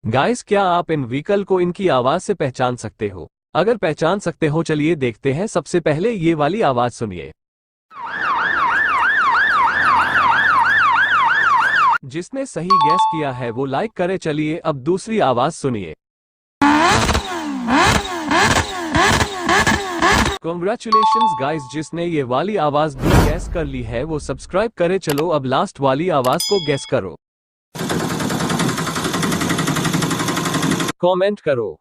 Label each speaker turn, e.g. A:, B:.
A: Guys, क्या आप इन vehicle को इनकी आवाज से पहचान सकते हो? अगर पहचान सकते हो चलिए देखते हैं। सबसे पहले ये वाली आवाज सुनिए। जिसने सही गैस किया है वो लाइक करे। चलिए अब दूसरी आवाज सुनिए। कॉन्ग्रेचुलेशंस गाइस, जिसने ये वाली आवाज भी गैस कर ली है वो सब्सक्राइब करे। चलो अब लास्ट वाली आवाज को गैस करो, कमेंट करो।